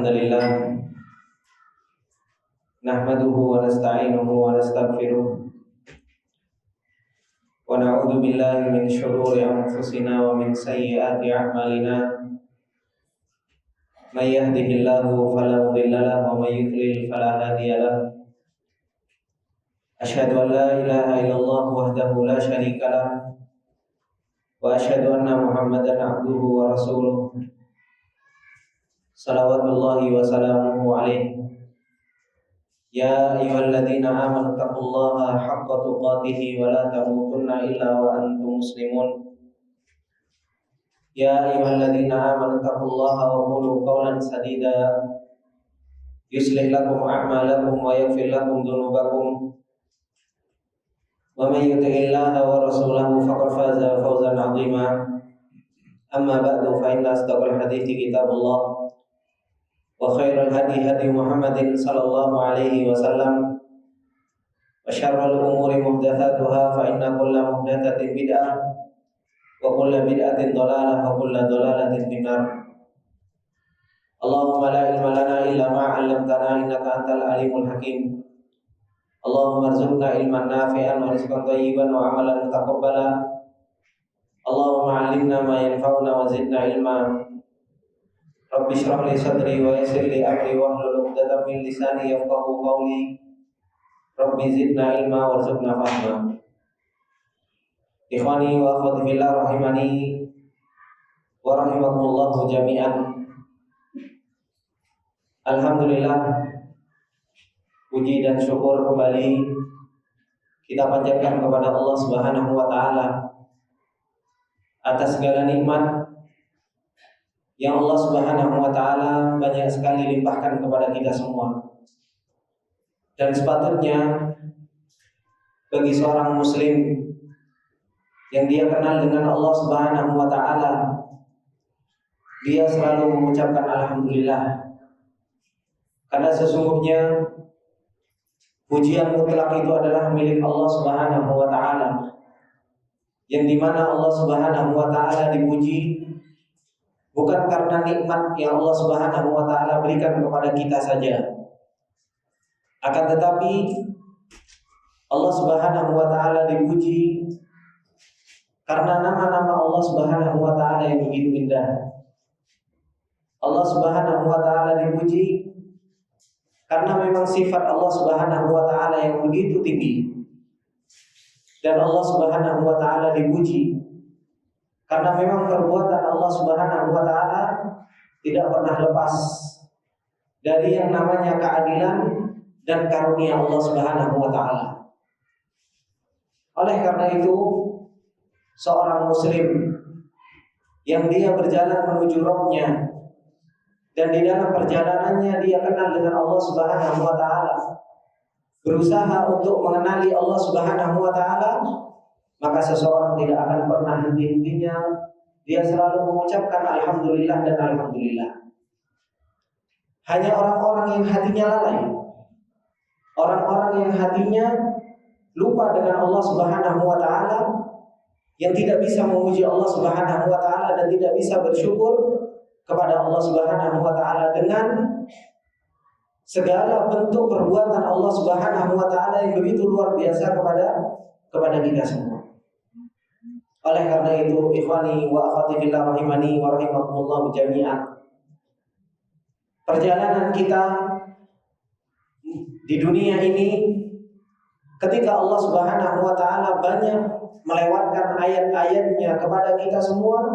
Alhamdulillah nahmaduhu wa nasta'inuhu wa nastaghfiruh wa na'udzu billahi min shururi anfusina wa min sayyiati a'malina may yahdihillahu fala mudilla lahu wa may yudlil fala hadiya lahu asyhadu an la ilaha illallah wahdahu la syarika lahu wa asyhadu anna Muhammadan abduhu wa rasuluh salawatullahi wa salamuhu alaihi ya ayyuhalladzina amanu taqullaha haqqa tuqatih wa la tamutunna illa wa antum muslimun ya ayyuhalladzina amanu taqullaha wa qulu qawlan sadida yuslih lakum a'malakum wa yaghfir lakum dhunubakum wa may yuti'illaha wa rasulahu faqad faza fawzan 'azima amma ba'du fa inna asdaqal hadithi kitabullah wa khairul hadi hadi Muhammadin sallallahu alaihi wasallam wa syarrul umuri muhdatsatuha fa inna kulla muhdatsatin bid'ah wa kulla bid'atin dhalalah wa kulla dhalalatin finnar. Allahumma la ilma lana illa ma 'allamtana innaka antal alimul hakim. Allahumma arzuqna ilman nafi'an wa rizqan thayyiban wa 'amalan mutaqabbala. Allahumma 'allimna ma yanfa'una wa zidna ilma. Rabbi shrah li sadri wa yassir li amri wahlul 'uqdatam min lisani yafqahu qawli. Rabbi zidna ilma warzuqna fahma. Ikhwani wa akhwati fillah rahimani wa rahimakumullah jami'an. Alhamdulillah, puji dan syukur kembali kita panjatkan kepada Allah Subhanahu wa taala atas segala nikmat yang Allah Subhanahu wa taala banyak sekali limpahkan kepada kita semua. Dan sepatutnya bagi seorang muslim yang dia kenal dengan Allah Subhanahu wa taala, dia selalu mengucapkan alhamdulillah. Karena sesungguhnya pujian mutlak itu adalah milik Allah Subhanahu wa taala. Yang dimana Allah Subhanahu wa taala dipuji bukan karena nikmat yang Allah Subhanahu wa taala berikan kepada kita saja. Akan tetapi Allah Subhanahu wa taala dipuji karena nama-nama Allah Subhanahu wa taala yang begitu indah. Allah Subhanahu wa taala dipuji karena memang sifat Allah Subhanahu wa taala yang begitu tinggi. Dan Allah Subhanahu wa taala dipuji karena memang perbuatan Allah Subhanahu wa taala tidak pernah lepas dari yang namanya keadilan dan karunia Allah Subhanahu wa taala. Oleh karena itu, seorang muslim yang dia berjalan menuju Rabb-Nya dan di dalam perjalanannya dia kenal dengan Allah Subhanahu wa taala, berusaha untuk mengenali Allah Subhanahu wa taala, maka seseorang tidak akan pernah henti-hentinya dia selalu mengucapkan alhamdulillah dan alhamdulillah. Hanya orang-orang yang hatinya lalai, orang-orang yang hatinya lupa dengan Allah Subhanahu wa taala, yang tidak bisa memuji Allah Subhanahu wa taala dan tidak bisa bersyukur kepada Allah Subhanahu wa taala dengan segala bentuk perbuatan Allah Subhanahu wa taala yang begitu luar biasa kepada kita semua. Oleh karena itu, ikhwani wa akhwati fillah rahimani wa rahimakumullah jami'an, perjalanan kita di dunia ini, ketika Allah Subhanahu wa taala banyak melewatkan ayat-ayatnya kepada kita semua,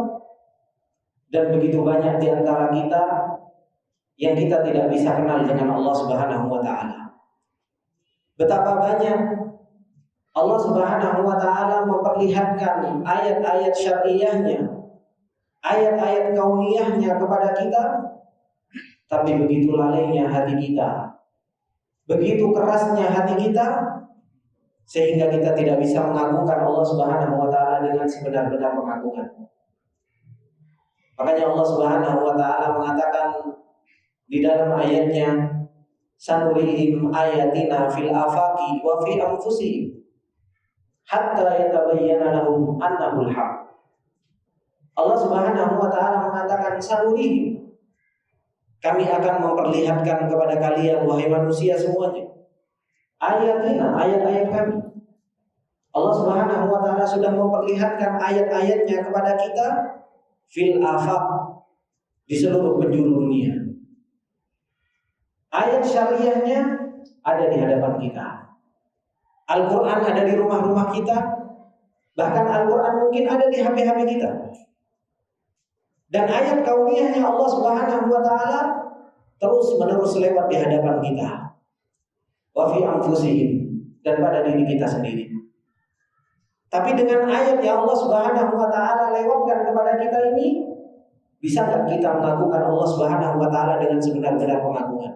dan begitu banyak di antara kita yang kita tidak bisa kenal dengan Allah Subhanahu wa taala. Betapa banyak Allah Subhanahu wa taala memperlihatkan ayat-ayat syar'iyahnya, ayat-ayat kauniyahnya kepada kita, tapi begitu lalainya hati kita, begitu kerasnya hati kita, sehingga kita tidak bisa mengagungkan Allah Subhanahu wa taala dengan sebenar-benar pengagungan. Makanya Allah Subhanahu wa taala mengatakan di dalam ayatnya, sanurihim ayatina fil afaqi wa fi anfusihim hatta yatabayyana lahum annahul haq. Allah Subhanahu wa taala mengatakan sanurihim, kami akan memperlihatkan kepada kalian wahai manusia semuanya ayat-ayat kami. Allah Subhanahu wa taala sudah memperlihatkan ayat-ayatnya kepada kita fil afaq, di seluruh penjuru dunia. Ayat syariahnya ada di hadapan kita. Al-Quran ada di rumah-rumah kita. Bahkan Al-Quran mungkin ada di HP-HP kita. Dan ayat kauniyahnya Allah Subhanahu wa taala terus menerus lewat di hadapan kita. Wa fi anfusihim, dan pada diri kita sendiri. Tapi dengan ayat yang Allah Subhanahu wa taala lewatkan kepada kita ini, bisa enggak kita mengagungkan Allah Subhanahu wa taala dengan sebenar-benar pengagungan?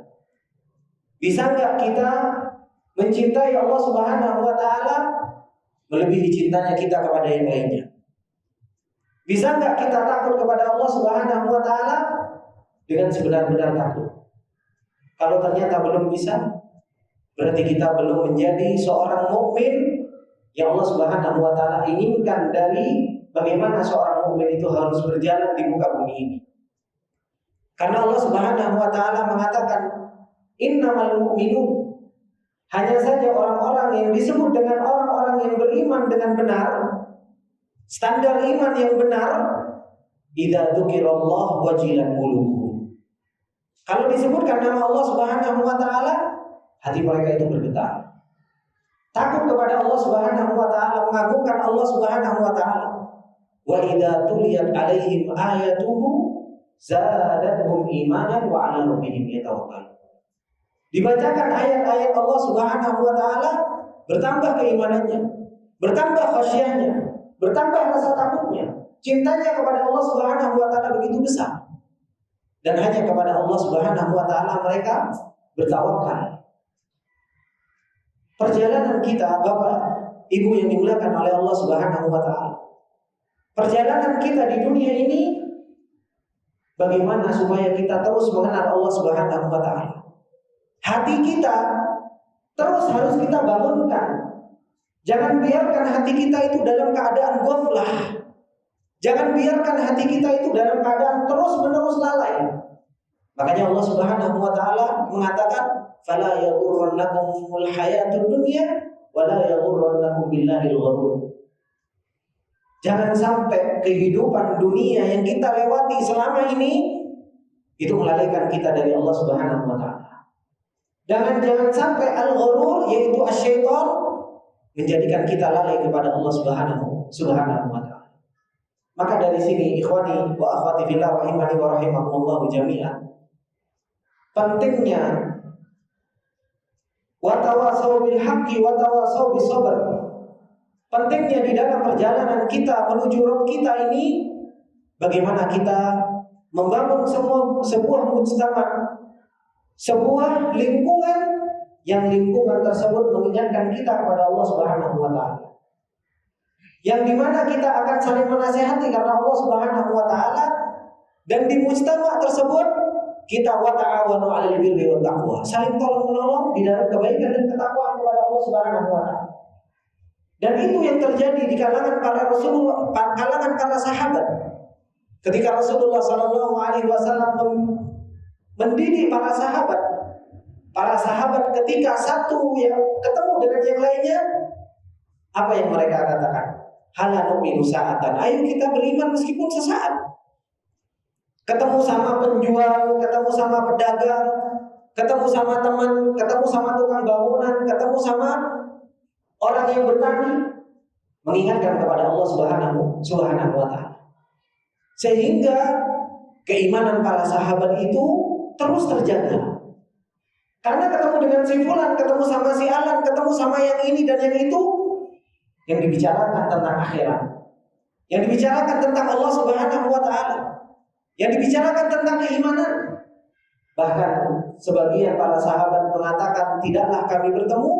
Bisa enggak kita mencintai Allah Subhanahu wa taala melebihi cintanya kita kepada yang lainnya? Bisa enggak kita takut kepada Allah Subhanahu wa taala dengan sebenar-benar takut? Kalau ternyata belum bisa, berarti kita belum menjadi seorang mukmin yang Allah Subhanahu wa taala inginkan dari bagaimana seorang mukmin itu harus berjalan di muka bumi ini. Karena Allah Subhanahu wa taala mengatakan innamal mu'minun, hanya saja orang-orang yang disebut dengan orang-orang yang beriman dengan benar, standar iman yang benar, idza dzukirallahu wajilat qulubuhum. Kalau disebutkan nama Allah Subhanahu wa taala, hati mereka itu bergetar. Takut kepada Allah Subhanahu wa taala, mengagungkan Allah Subhanahu wa taala. Wa idza tuliyat alaihim ayatuhu zadatuhum imanan wa 'ala rabbihim yatawakkalun. Dibacakan ayat-ayat Allah Subhanahu wa taala, bertambah keimanannya, bertambah khasyahnya, bertambah rasa takutnya. Cintanya kepada Allah Subhanahu wa taala begitu besar. Dan hanya kepada Allah Subhanahu wa taala mereka bertawakal. Perjalanan kita, Bapak, Ibu yang dimuliakan oleh Allah Subhanahu wa taala, perjalanan kita di dunia ini, bagaimana supaya kita terus mengenal Allah Subhanahu wa taala? Hati kita terus harus kita bangunkan. Jangan biarkan hati kita itu dalam keadaan ghaflah. Jangan biarkan hati kita itu dalam keadaan terus-menerus lalai. Makanya Allah Subhanahu wa taala mengatakan, "Fala yaghurrannakumul hayatud dunya wa la yaghurrannakum billahil ghurur." Jangan sampai kehidupan dunia yang kita lewati selama ini itu melalaikan kita dari Allah Subhanahu wa taala. Jangan sampai al-ghurur, yaitu asyaitan, menjadikan kita lalai kepada Allah Subhanahu wa taala. Maka dari sini ikhwani wa akhwati fillah rahimani wa rahimakumullah jami'an, pentingnya wa tawasau bil haqqi wa tawasau bis sabr. Pentingnya di dalam perjalanan kita menuju Rabb kita ini, bagaimana kita membangun sebuah mujtama, sebuah lingkungan yang lingkungan tersebut mengingatkan kita kepada Allah Subhanahu wa taala. Yang dimana kita akan saling menasihati karena Allah Subhanahu wa taala, dan di mujtama tersebut kita wa ta'awanu 'alal birri wat taqwa, saling tolong-menolong di dalam kebaikan dan ketakwaan kepada Allah Subhanahu wa taala. Dan itu yang terjadi di kalangan para Rasulullah, kalangan para sahabat. Ketika Rasulullah sallallahu alaihi wasallam mendidik para sahabat ketika satu yang ketemu dengan yang lainnya, apa yang mereka katakan? Hala nu'minu sa'atan, ayo kita beriman meskipun sesaat. Ketemu sama penjual, ketemu sama pedagang, ketemu sama teman, ketemu sama tukang bangunan, ketemu sama orang yang bertani, mengingatkan kepada Allah Subhanahu wa taala. Sehingga keimanan para sahabat itu terus terjaga. Karena ketemu dengan si fulan, ketemu sama si alan, ketemu sama yang ini dan yang itu, yang dibicarakan tentang akhirat, yang dibicarakan tentang Allah Subhanahu wa taala, yang dibicarakan tentang keimanan. Bahkan sebagian para sahabat mengatakan, tidaklah kami bertemu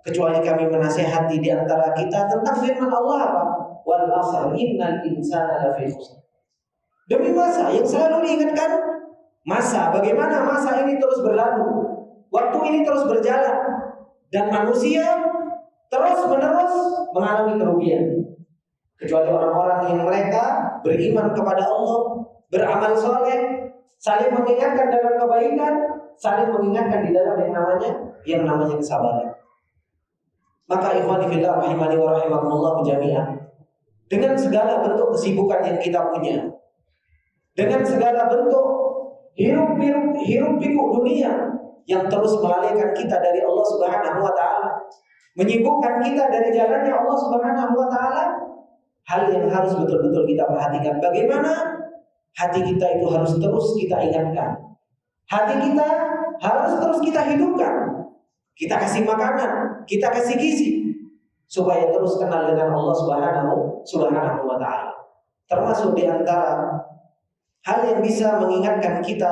kecuali kami menasihati di antara kita tentang firman Allah apa? Wal 'asr innal insana lafi khusr. Demi masa yang selalu diingatkan, masa, bagaimana masa ini terus berlalu, waktu ini terus berjalan, dan manusia terus-menerus mengalami kerugian. Kecuali orang-orang yang mereka beriman kepada Allah, beramal soleh, saling mengingatkan dalam kebaikan, saling mengingatkan di dalam yang namanya kesabaran. Maka ikhwani fillah rahimani wa rahimakumullah jami'an, dengan segala bentuk kesibukan yang kita punya, dengan segala bentuk hiruk-pikuk dunia yang terus melalaikan kita dari Allah Subhanahu wa taala, menyibukkan kita dari jalannya Allah Subhanahu wa taala, hal yang harus betul-betul kita perhatikan, bagaimana hati kita itu harus terus kita ingatkan. Hati kita harus terus kita hidupkan. Kita kasih makanan, kita kasih gizi supaya terus kenal dengan Allah Subhanahu wa taala. Termasuk di antara hal yang bisa mengingatkan kita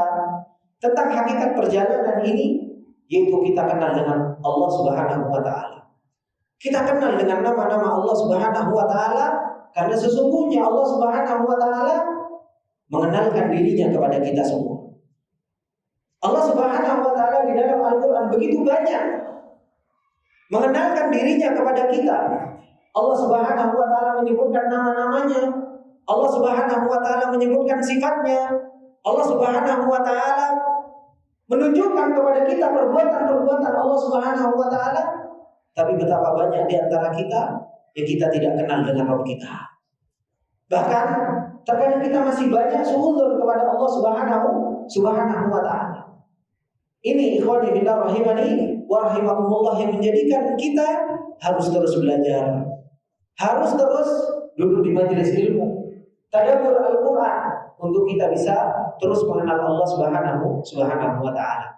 tentang hakikat perjalanan ini, yaitu kita kenal dengan Allah Subhanahu wa taala. Kita kenal dengan nama-nama Allah Subhanahu wa taala, karena sesungguhnya Allah Subhanahu wa taala mengenalkan dirinya kepada kita semua. Allah Subhanahu wa taala di dalam Al-Qur'an begitu banyak mengenalkan dirinya kepada kita. Allah Subhanahu wa taala menyebutkan nama-namanya. Allah Subhanahu wa taala menyebutkan sifatnya. Allah Subhanahu wa taala menunjukkan kepada kita perbuatan-perbuatan Allah Subhanahu wa taala. Tapi betapa banyak di antara kita yang kita tidak kenal dengan Rabb kita. Bahkan terkadang kita masih banyak suudzon kepada Allah Subhanahu wa taala. Ini ikhwani fillah rahimani wa rahimakumullah yang menjadikan kita harus terus belajar, harus terus duduk di majelis ilmu, tadabbur Al-Qur'an, untuk kita bisa terus mengenal Allah Subhanahu wa taala.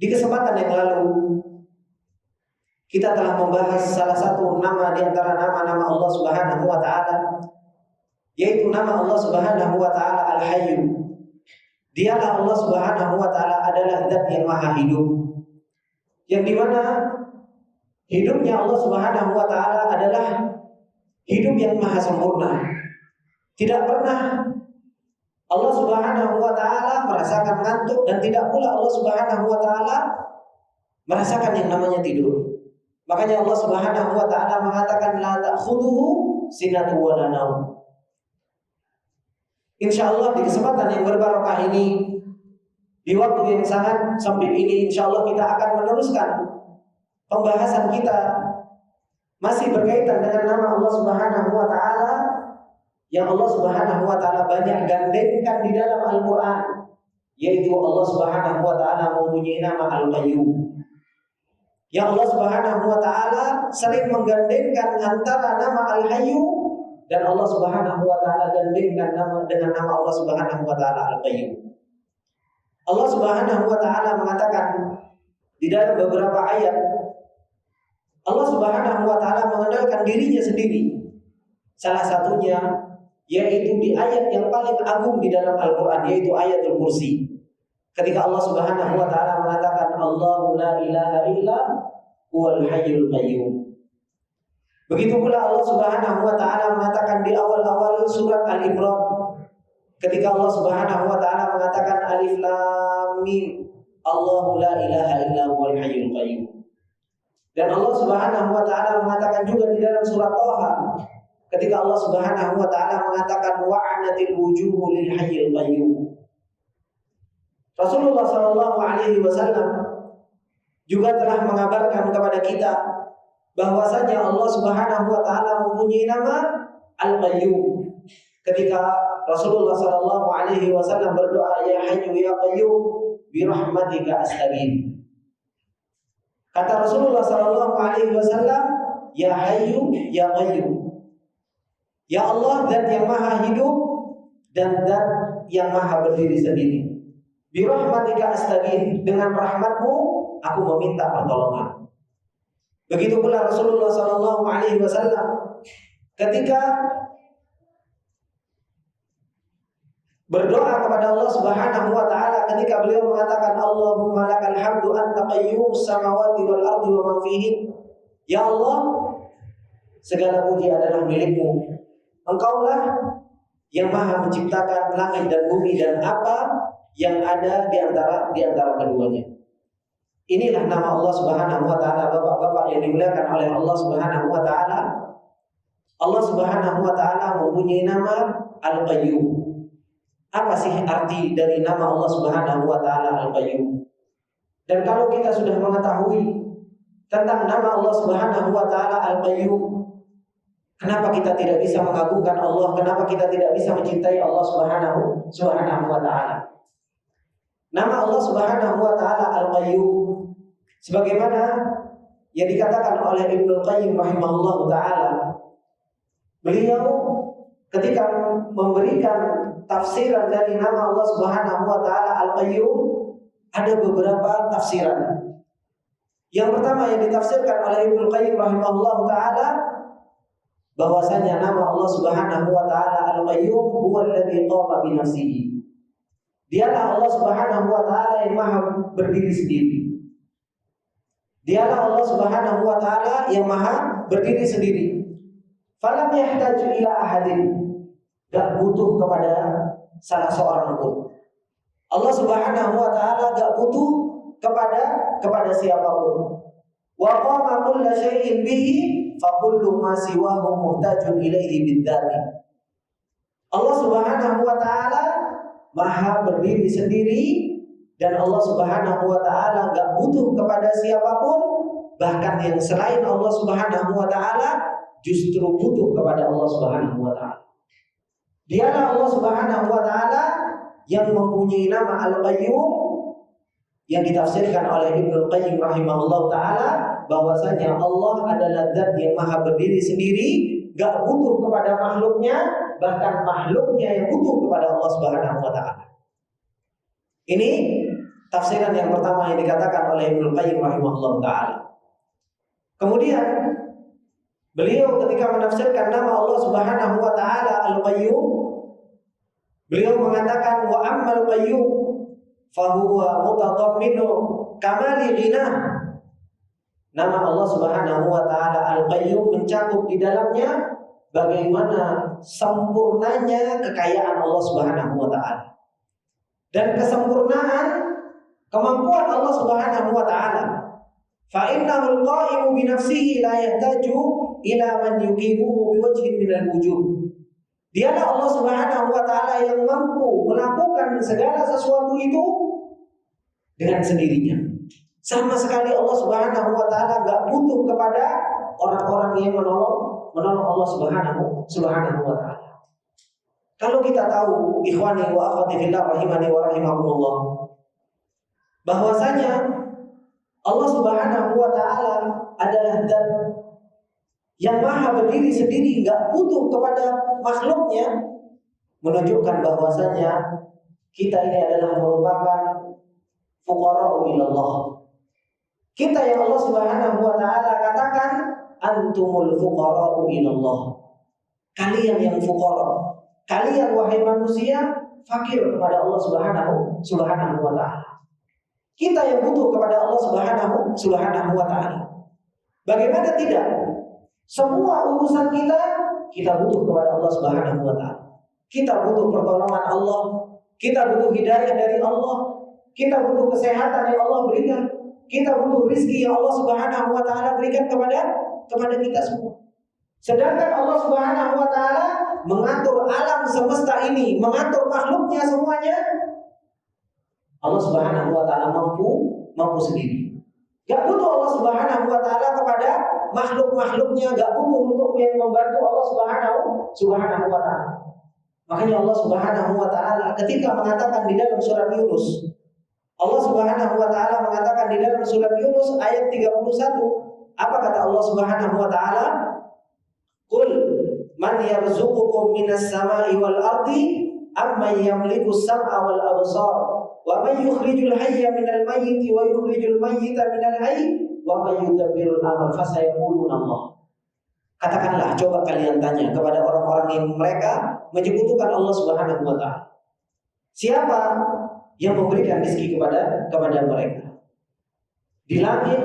Di kesempatan yang lalu kita telah membahas salah satu nama di antara nama-nama Allah Subhanahu wa taala, yaitu nama Allah Subhanahu wa taala Al-Hayyu. Dialah Allah Subhanahu wa taala adalah zat yang maha hidup, yang dimana hidupnya Allah Subhanahu wa taala adalah hidup yang maha sempurna. Tidak pernah Allah Subhanahu wa taala merasakan ngantuk, dan tidak pula Allah Subhanahu wa taala merasakan yang namanya tidur. Makanya Allah Subhanahu wa taala mengatakan la ta'khudhuhu sinatun wa la naum. Insyaallah di kesempatan yang berbarokah ini, di waktu yang sangat sempit ini, insyaallah kita akan meneruskan pembahasan kita masih berkaitan dengan nama Allah Subhanahu wa taala yang Allah Subhanahu wa taala banyak gandengkan di dalam Al-Qur'an, yaitu Allah Subhanahu wa taala mempunyai nama Al-Qayyum. Yang Allah Subhanahu wa taala sering menggandengkan antara nama Al-Hayyu dan Allah Subhanahu wa taala gandengkan dengan nama Allah Subhanahu wa taala Al-Qayyum. Allah Subhanahu wa taala mengatakan di dalam beberapa ayat, Allah Subhanahu wa taala mengenalkan dirinya sendiri. Salah satunya yaitu di ayat yang paling agung di dalam Al-Qur'an, yaitu ayatul kursi. Ketika Allah Subhanahu wa taala mengatakan Allahu la ilaha illa huwal hayyul qayyum. Begitu pula Allah Subhanahu wa taala mengatakan di awal-awal surat Al-Imran, ketika Allah Subhanahu wa taala mengatakan alif lam mim Allahu la ilaha illa huwal hayyul qayyum. Dan Allah Subhanahu wa taala mengatakan juga di dalam surat Thaha, ketika Allah Subhanahu wa taala mengatakan wa'anatil wujuhu lil hayyil qayyum. Rasulullah sallallahu alaihi wasallam juga telah mengabarkan kepada kita bahwasanya Allah Subhanahu wa taala mempunyai nama Al-Qayyum. Ketika Rasulullah sallallahu alaihi wasallam berdoa, ya Hayyu ya Qayyum bi rahmatika astaghith. Kata Rasulullah sallallahu alaihi wasallam, ya Hayyu ya Qayyum. Ya Allah, zat yang maha hidup dan zat yang maha berdiri sendiri. Bi rahmatika astaghith, dengan rahmatmu aku meminta pertolongan. Begitu pula Rasulullah sallallahu alaihi wasallam ketika berdoa kepada Allah Subhanahu wa taala, ketika beliau mengatakan Allahumma lakal hamdu anta qayyumus samawati wal ardi wa ma fihin. Ya Allah, segala puji adalah milikmu. Engkaulah yang maha menciptakan langit dan bumi dan apa yang ada di antara keduanya. Inilah nama Allah Subhanahu wa taala, Bapak-bapak yang dimuliakan oleh Allah Subhanahu wa taala. Allah Subhanahu wa taala mempunyai nama Al-Qayyum. apa sih arti dari nama Allah Subhanahu wa taala Al-Qayyum? Dan kalau kita sudah mengetahui tentang nama Allah Subhanahu wa taala Al-Qayyum, kenapa kita tidak bisa mengagungkan Allah? Kenapa kita tidak bisa mencintai Allah Subhanahu wa taala? Nama Allah Subhanahu wa taala Al-Qayyum sebagaimana yang dikatakan oleh Ibnu Qayyim rahimahullahu taala. Beliau ketika memberikan tafsiran dari nama Allah Subhanahu wa taala Al-Qayyum, ada beberapa tafsiran. Yang pertama yang ditafsirkan oleh Ibnu Qayyim rahimahullahu taala, bahwasanya nama Allah Subhanahu wa taala Al-Qayyum huwa alladzi qama bi nafsihi. Dialah Allah Subhanahu wa taala yang maha berdiri sendiri. Dialah Allah Subhanahu wa taala yang maha berdiri sendiri. Falam yahtaju ila ahadin, gak butuh kepada salah seorang pun. Allah Subhanahu wa taala gak butuh kepada siapapun. Wa qama kullu syai'in bihi fa kullu ma siwahu muhtajun ilaihi bidzati. Allah Subhanahu wa taala maha berdiri sendiri, dan Allah Subhanahu wa taala gak butuh kepada siapapun, bahkan yang selain Allah Subhanahu wa taala justru butuh kepada Allah Subhanahu wa taala. Dialah Allah Subhanahu wa taala yang mempunyai nama Al-Qayyum, yang ditafsirkan oleh Ibnu Qayyim rahimahullahu taala bahwasanya Allah adalah zat yang maha berdiri sendiri, gak butuh kepada makhluknya, bahkan makhluknya yang butuh kepada Allah Subhanahu wa taala. Ini tafsiran yang pertama yang dikatakan oleh Ibnu Qayyim rahimahullahu taala. Kemudian beliau ketika menafsirkan nama Allah Subhanahu wa taala Al-Qayyum, beliau mengatakan wa ammal qayyum fa huwa mutadamminu kamali ghinah. Nama Allah Subhanahu wa taala Al-Qayyum mencakup di dalamnya bagaimana sempurnanya kekayaan Allah Subhanahu wa taala. Dan kesempurnaan kemampuan Allah Subhanahu wa taala. Fa innahul qa'imu bi nafsihi la yahtaju ila man yuqimuhu bi wajhin min al-wujuh. Dialah Allah Subhanahu wa taala yang mampu melakukan segala sesuatu itu dengan sendirinya. Sama sekali Allah Subhanahu wa taala enggak butuh kepada orang-orang yang menolong Allah Subhanahu wa taala. Kalau kita tahu, ikhwani wa akhwati fillah rahimani wa rahimakumullah, bahwasanya Allah Subhanahu wa taala adalah zat yang maha berdiri sendiri, enggak butuh kepada makhluknya, menunjukkan bahwasanya kita ini adalah merupakan fuqara'u ilallah. Kita yang Allah Subhanahu wa taala katakan antumul fuqara'u ilallah. Kalian yang fuqara. Kalian wahai manusia fakir kepada Allah Subhanahu wa taala. Kita yang butuh kepada Allah Subhanahu wa taala. Bagaimana tidak? Semua urusan kita butuh kepada Allah Subhanahu wa taala. Kita butuh pertolongan Allah, kita butuh hidayah dari Allah, kita butuh kesehatan yang Allah berikan, kita butuh rizki yang Allah Subhanahu wa taala berikan kepada kita semua. Sedangkan Allah Subhanahu wa taala mengatur alam semesta ini, mengatur makhluknya semuanya. Allah Subhanahu wa taala mampu sendiri. Gak butuh Allah Subhanahu wa taala kepada makhluk-makhluknya, gak butuh untuk yang membantu Allah Subhanahu wa taala. Makanya Allah Subhanahu wa taala ketika mengatakan di dalam surat Yunus, Allah Subhanahu wa taala mengatakan di dalam surat Yunus ayat 31, apa kata Allah Subhanahu wa taala? Qul man yarzuqukum minas sama'i wal ardi amman yamliku as-sam'a wal absar wa man yukhrijul hayya minal mayyiti wa yukhrijul mayyita minal hayy wa man yudabbirul amr fasayaquluna Allah. Katakanlah, coba kalian tanya kepada orang-orang yang mereka menyekutukan Allah Subhanahu wa taala. Siapa yang memberikan rezeki kepada mereka? Di langit,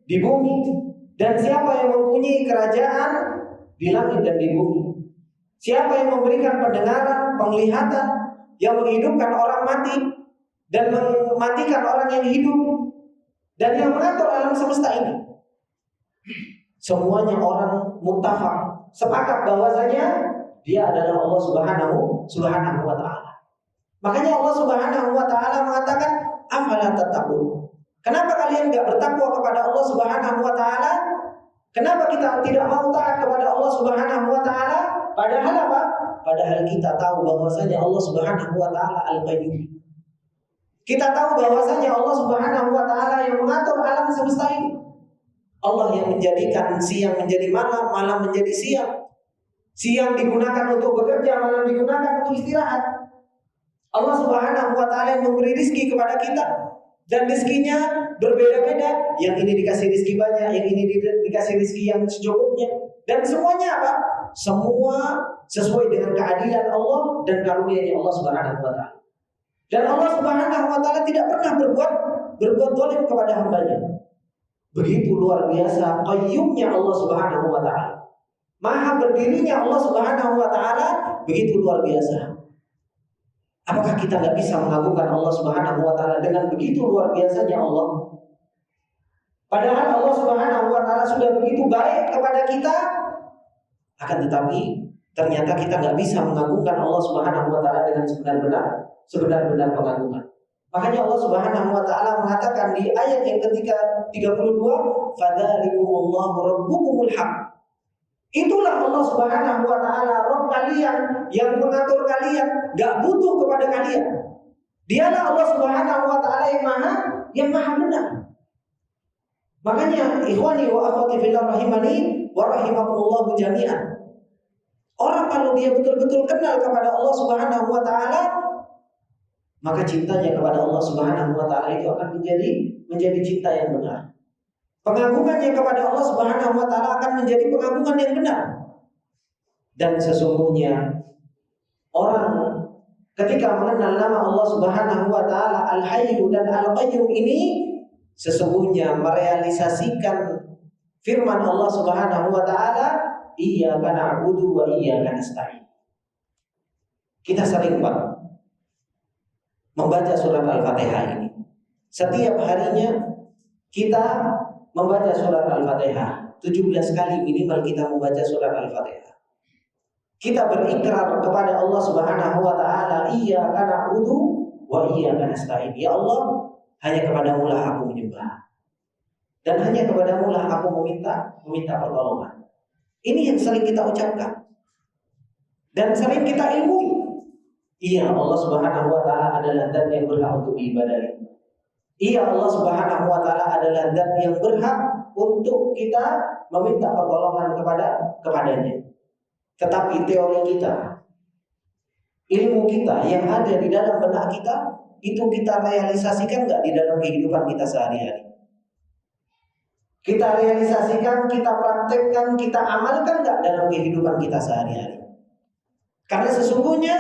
di bumi, dan siapa yang mempunyai kerajaan di langit dan di bumi? Siapa yang memberikan pendengaran, penglihatan, yang menghidupkan orang mati dan mematikan orang yang hidup, dan yang mengatur alam semesta ini? Semuanya orang muttafaq, sepakat bahwasanya dia adalah Allah Subhanahu wa taala. Makanya Allah Subhanahu wa taala mengatakan, "Afala tattaqun?" Kenapa kalian enggak bertakwa kepada Allah Subhanahu wa taala? Kenapa kita tidak mau taat kepada Allah Subhanahu wa taala? Padahal apa? Padahal kita tahu bahwasanya Allah Subhanahu wa taala Al-Qayyum. Kita tahu bahwasanya Allah Subhanahu wa taala yang mengatur alam semesta ini. Allah yang menjadikan siang menjadi malam, malam menjadi siang. Siang digunakan untuk bekerja, malam digunakan untuk istirahat. Allah Subhanahu wa taala yang memberi rezeki kepada kita. Dan rezekinya berbeda-beda. Yang ini dikasih rezeki banyak, yang ini dikasih rezeki yang secukupnya. Dan semuanya apa? Semua sesuai dengan keadilan Allah dan karunia-Nya Allah Subhanahu wa taala. Dan Allah Subhanahu wa taala tidak pernah berbuat zalim kepada hamba-Nya. Begitu luar biasa qayyumnya Allah Subhanahu wa taala. Maha berdirinya Allah Subhanahu wa taala begitu luar biasa. Apakah kita nggak bisa mengagungkan Allah Subhanahu wa taala dengan begitu luar biasanya Allah? Padahal Allah Subhanahu wa taala sudah begitu baik kepada kita, akan tetapi ternyata kita nggak bisa mengagungkan Allah Subhanahu wa taala dengan sebenar-benar pengagungan. Makanya Allah Subhanahu wa taala mengatakan di ayat yang ketiga 32, "Fadzalikumullahu rabbukumul haq." Itulah Allah Subhanahu wa taala Rabb kalian yang mengatur kalian, enggak butuh kepada kalian. Dialah Allah Subhanahu wa taala yang maha benar. Makanya ikhwani wa akhwati fillah rahimani wa rahimakumullah jami'an. Orang kalau dia betul-betul kenal kepada Allah Subhanahu wa taala, maka cintanya kepada Allah Subhanahu wa taala itu akan menjadi cinta yang benar. Pengagungannya kepada Allah Subhanahu wa taala akan menjadi pengagungan yang benar. Dan sesungguhnya orang ketika mengenal nama Allah Subhanahu wa taala Al-Hayyu dan Al-Qayyum ini sesungguhnya merealisasikan firman Allah Subhanahu wa taala, "Iyyaka na'budu wa iyyaka nasta'in." Kita sering membaca surat Al-Fatihah ini. Setiap harinya kita membaca surat Al-Fatihah 17 kali minimal kita membaca surat Al-Fatihah. Kita berikrar kepada Allah Subhanahu wa taala, "Iyyaka na'budu wa iyyaka nasta'in." Ya Allah, hanya kepadamu lah aku menyembah. Dan hanya kepadamu lah aku meminta pertolongan. Ini yang sering kita ucapkan. Dan sering kita ilmui. Iya, Allah Subhanahu wa taala adalah zat yang berhak untuk diibadahi. Iya, Allah Subhanahu wa taala adalah zat yang berhak untuk kita meminta pertolongan kepadanya. Tetapi teori kita, ilmu kita yang ada di dalam benak kita, itu kita realisasikan enggak di dalam kehidupan kita sehari-hari? Kita realisasikan, kita praktekkan, kita amalkan enggak dalam kehidupan kita sehari-hari? Karena sesungguhnya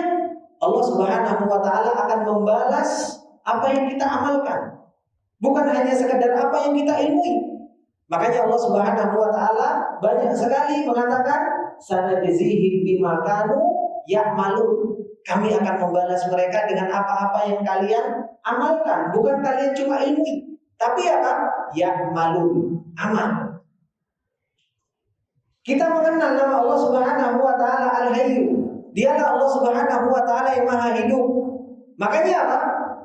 Allah Subhanahu wa taala akan membalas apa yang kita amalkan. Bukan hanya sekedar apa yang kita ilmui. Makanya Allah Subhanahu wa taala banyak sekali mengatakan, "Sanajzihim bima kanu ya'malun." Kami akan membalas mereka dengan apa-apa yang kalian amalkan. Bukan kalian cuma ilmui, tapi apa? Ya'malun, amal. Kita mengenal nama Allah Subhanahu wa taala Al-Hayyu. Dialah Allah Subhanahu wa taala yang maha hidup. Makanya apa?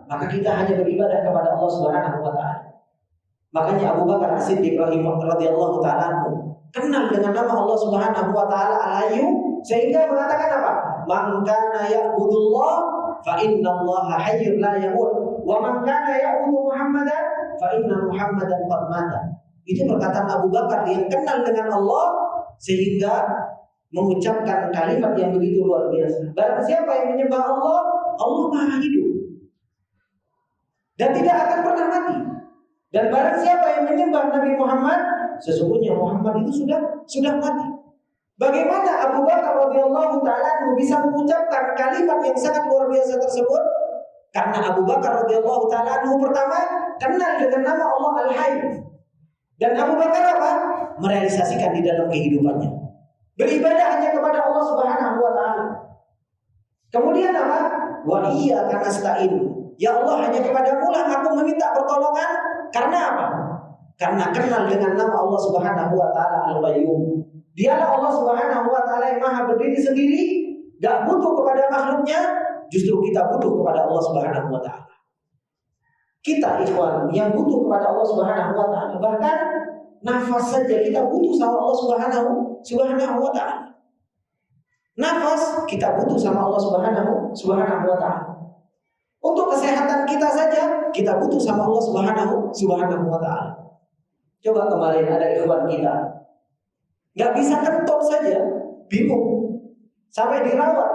Maka kita hanya beribadah kepada Allah Subhanahu wa taala. Makanya Abu Bakar As-Siddiq radhiyallahu taala kenal dengan nama Allah Subhanahu wa taala Al-Hayyu sehingga mengatakan apa? "Man kana ya'budullah fa innallaha hayyun la yamut wa man kana ya'budu Muhammadan fa inna Muhammadan qad mata." Itu perkataan Abu Bakar yang kenal dengan Allah sehingga mengucapkan kalimat yang begitu luar biasa. Barang siapa yang menyembah Allah, Allah maha hidup dan tidak akan pernah mati. Dan barang siapa yang menyembah Nabi Muhammad, sesungguhnya Muhammad itu sudah mati. Bagaimana Abu Bakar radhiyallahu taala bisa mengucapkan kalimat yang sangat luar biasa tersebut? Karena Abu Bakar radhiyallahu taala pertama kenal dengan nama Allah Al-Hayy. Dan Abu Bakar apa? Merealisasikan di dalam kehidupannya. Beribadah hanya kepada Allah Subhanahu wa taala. Kemudian apa? Wa iyyaka nasta'in. Ya Allah, hanya kepadamu lah aku meminta pertolongan. Karena apa? Karena kenal dengan nama Allah Subhanahu wa taala Al-Qayyum. Dialah Allah Subhanahu wa taala yang maha berdiri sendiri, gak butuh kepada makhluknya, justru kita butuh kepada Allah Subhanahu wa taala. Kita ikhwan yang butuh kepada Allah Subhanahu wa taala, bahkan nafas saja kita butuh sama Allah Subhanahu wa taala. Nafas kita butuh sama Allah Subhanahu wa taala. Untuk kesehatan kita saja kita butuh sama Allah Subhanahu wa taala. Coba kemarin ada ikhwan kita nggak bisa kentut saja, bingung, sampai dirawat.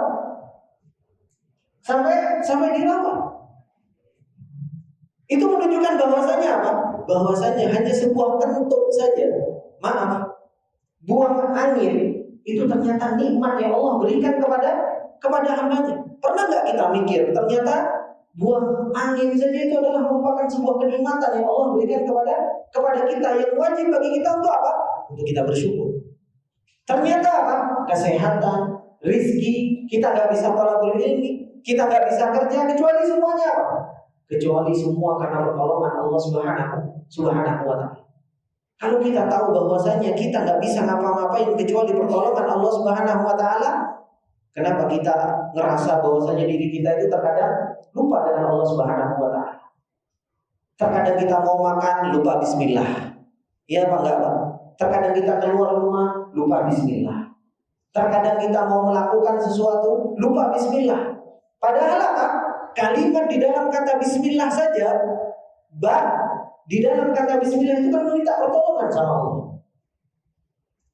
Itu menunjukkan bahwasanya apa? Bahwasanya hanya sebuah kentut saja, maaf, buang angin itu ternyata nikmat yang Allah berikan kepada hambanya. Pernah nggak kita mikir ternyata buang angin saja itu adalah merupakan sebuah kenikmatan yang Allah berikan kepada kita, yang wajib bagi kita untuk apa? Untuk kita bersyukur. Ternyata apa? Kesehatan, rizki, kita nggak bisa thalabul ilmi, kita nggak bisa kerja, kecuali semuanya apa? Kecuali semua karena pertolongan Allah Subhanahu wa taala. Kalau kita tahu bahwasanya kita nggak bisa ngapa-ngapain kecuali pertolongan Allah Subhanahu wa taala, kenapa kita ngerasa bahwasanya diri kita itu terkadang lupa dengan Allah Subhanahu wa taala? Terkadang kita mau makan lupa bismillah. Iya apa enggak, Pak? Terkadang kita keluar rumah lupa bismillah. Terkadang kita mau melakukan sesuatu lupa bismillah. Padahal apa? Kalimat di dalam kata bismillah saja, di dalam kata bismillah itu kan meminta pertolongan sama Allah.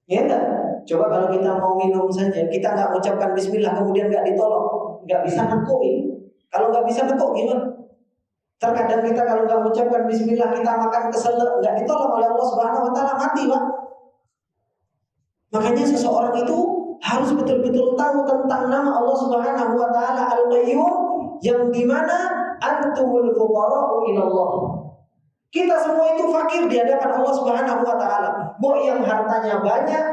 Ya enggak? Coba kalau kita mau minum saja, kita nggak ucapkan bismillah kemudian nggak ditolong, nggak bisa nekuin. Kalau nggak bisa nekuk gimana? Terkadang kita kalau nggak mengucapkan bismillah, kita makan kesel, nggak ditolong oleh Allah Subhanahu wa taala, mati, Pak. Makanya seseorang itu harus betul-betul tahu tentang nama Allah Subhanahu wa taala Al-Qayyum, yang dimana antumul fuqara'u ilallah. Kita semua itu fakir di hadapan Allah Subhanahu wa taala. Mau yang hartanya banyak,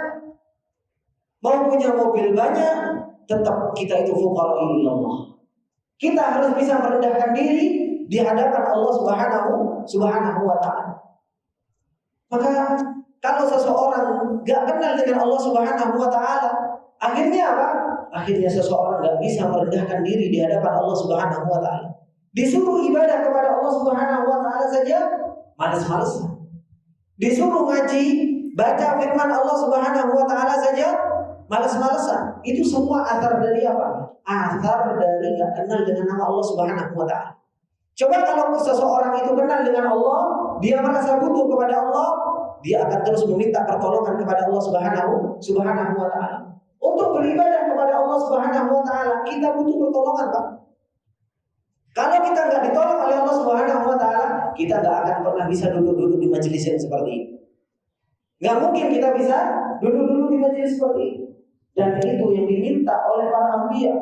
mau punya mobil banyak, tetap kita itu fuqara'u ilallah. Kita harus bisa merendahkan diri di hadapan Allah Subhanahu wa taala. Maka kalau seseorang gak kenal dengan Allah Subhanahu wa taala, akhirnya apa? Akhirnya seseorang gak bisa merendahkan diri di hadapan Allah Subhanahu wa taala. Disuruh ibadah kepada Allah Subhanahu wa taala saja malas-malasan. Disuruh ngaji, baca firman Allah Subhanahu wa taala saja malas-malasan. Itu semua athar dari apa? Athar dari gak kenal dengan nama Allah Subhanahu wa taala. Coba kalau seseorang itu kenal dengan Allah, dia merasa butuh kepada Allah, dia akan terus meminta pertolongan kepada Allah Subhanahu wa taala. Untuk beribadah kepada Allah Subhanahu wa taala, kita butuh pertolongan, Pak. Kalau kita nggak ditolong oleh Allah Subhanahu wa taala, kita nggak akan pernah bisa duduk-duduk di majelis yang seperti ini. Nggak mungkin kita bisa duduk-duduk di majelis seperti ini. Dan itu yang diminta oleh para anbiya.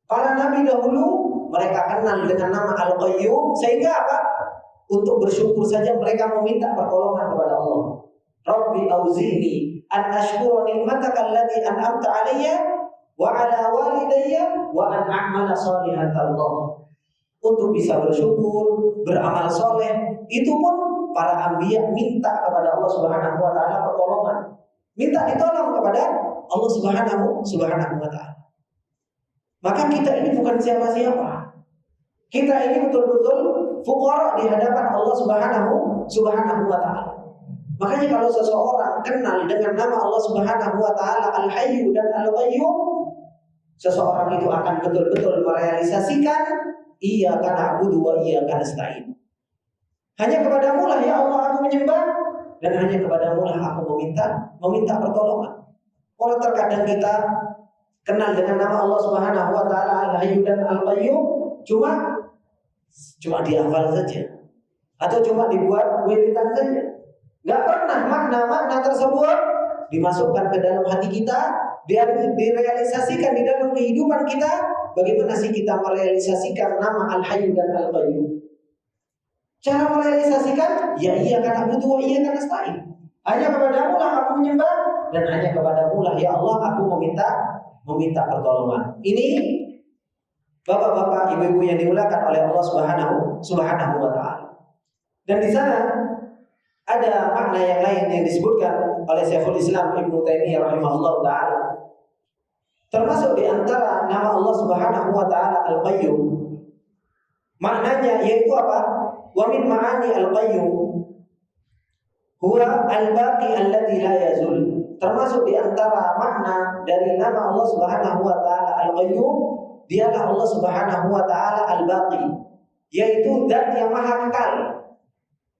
Para nabi dahulu, mereka kenal dengan nama Al-Qayyum, sehingga apa? Untuk bersyukur saja mereka meminta pertolongan kepada Allah. Rabbi auzi'ni an ashkura ni'mataka allati an'amta 'alayya wa 'ala walidayya wa an a'mala shalihan Allah. Untuk bisa bersyukur, beramal soleh, itu pun para anbiya minta kepada Allah Subhanahu wa taala pertolongan. Minta ditolong kepada Allah Subhanahu wa taala. Maka kita ini bukan siapa-siapa. Kita ini betul-betul fuqara di hadapan Allah Subhanahu wa taala. Makanya kalau seseorang kenal dengan nama Allah Subhanahu wa taala Al-Hayyu dan Al-Qayyum, seseorang itu akan betul-betul merealisasikan iyyaka na'budu wa iyyaka nasta'in. Hanya kepadamu lah ya Allah aku menyembah, dan hanya kepadamu lah aku meminta pertolongan. Kalau terkadang kita kenal dengan nama Allah Subhanahu wa taala Al-Hayyu dan Al-Qayyum cuma dihafal saja, atau cuma dibuat wiridan saja. Gak pernah makna-makna tersebut dimasukkan ke dalam hati kita, direalisasikan di dalam kehidupan kita. Bagaimana sih kita merealisasikan nama Al-Hayyu dan Al-Qayyum? Cara merealisasikan, ya iyyaka na'budu wa iyyaka nasta'in. Hanya kepadamu lah aku menyembah, dan hanya kepadamu lah ya Allah aku meminta pertolongan. Ini bapak-bapak, ibu-ibu yang dimuliakan oleh Allah Subhanahu wa taala. Dan di sana ada makna yang lain yang disebutkan oleh Syekhul Islam Ibnu Taimiyah rahimahullah taala Termasuk di antara nama Allah Subhanahu wa taala Al-Qayyum, maknanya yaitu apa? Wa min ma'ani Al-Qayyum huwa al-baqi alladzi la yazul. Termasuk di antara makna dari nama Allah Subhanahu wa taala Al-Qayyum, dialah Allah Subhanahu wa taala Al-Baqi, yaitu zat yang maha kekal,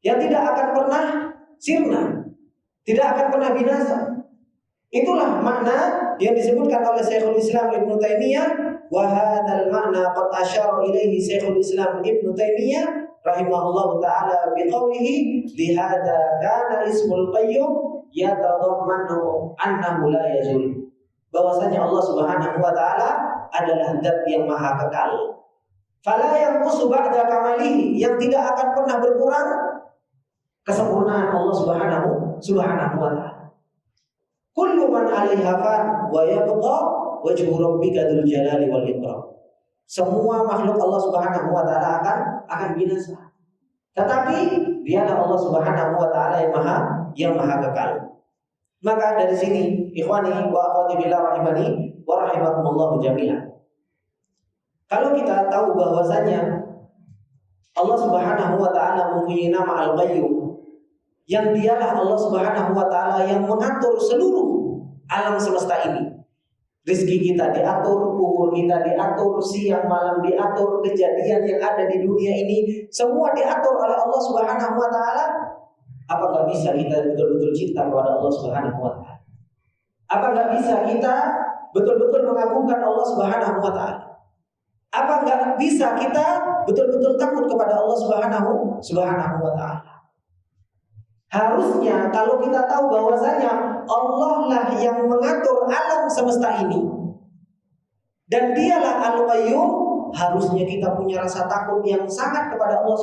yang tidak akan pernah sirna, tidak akan pernah binasa. Itulah makna yang disebutkan oleh Syekhul Islam Ibnu Taimiyah, wa hadzal ma'na qad asyara ilaihi Syekhul Islam Ibnu Taimiyah rahimahullahu taala biqaulihi li hadza kana ismul qayyum yatadammanu annahu la yazul. Bahwasanya Allah Subhanahu wa taala adalah zat yang maha kekal. Fala yanqusu ba'da kamalihi, yang tidak akan pernah berkurang kesempurnaan Allah Subhanahu wa taala. Kullu man 'alaiha fan wa yabqa wajhu rabbika dzul jalali wal ikram. Semua makhluk Allah Subhanahu wa taala akan binasa. Tetapi dialah Allah Subhanahu wa taala yang maha kekal. Maka dari sini ikhwani wa akhwati billah rahimani wa rahimakumullah jami'an. Kalau kita tahu bahwasanya Allah Subhanahu wa taala mempunyai nama Al-Qayyum, yang dialah Allah Subhanahu wa taala yang mengatur seluruh alam semesta ini. Rizki kita diatur, umur kita diatur, siang malam diatur, kejadian yang ada di dunia ini semua diatur oleh Allah Subhanahu wa taala. Apa nggak bisa kita betul-betul cinta kepada Allah Subhanahu wa taala? Apa nggak bisa kita betul-betul mengagungkan Allah Subhanahu wa taala? Apa nggak bisa kita betul-betul takut kepada Allah Subhanahu wa taala? Harusnya kalau kita tahu bahwasanya Allah lah yang mengatur alam semesta ini dan dialah Al-Qayyum, harusnya kita punya rasa takut yang sangat kepada Allah